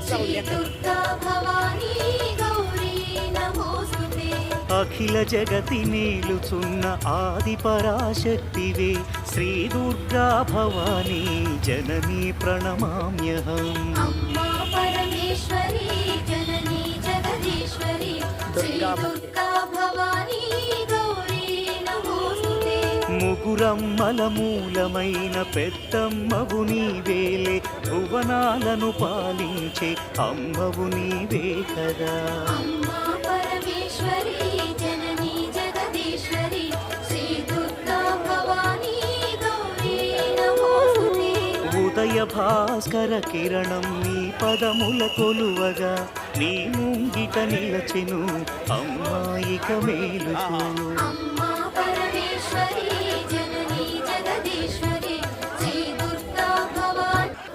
श्री दुर्गा भवानी गौरी नमोस्तुते అఖిల జగతి నీలుచున్న ఆది పరాశక్తివే శ్రీ దుర్గా భవానీ జననీ ప్రణమామ్యహం. अम्मा परमेश्वरी जननी जगदीश्वरी श्री दुर्गा भवानी गौरी नमोस्तुते ముగురమ్మల మూలమైన పెద్దమ్మవు నీవేలే భువనాలను పాలించే అమ్మవు నీవే కదా. अम्मा परमेश्वरी जननी जगदीश्वरी श्री दुर्गा भवानी गौरी नमोस्तुते ఉదయ భాస్కర కిరణం నీ పదముల కొలువగా నీ ముంగిట నిలచెను అమ్మాయిక మేలుకో. अम्मा परमेश्वरी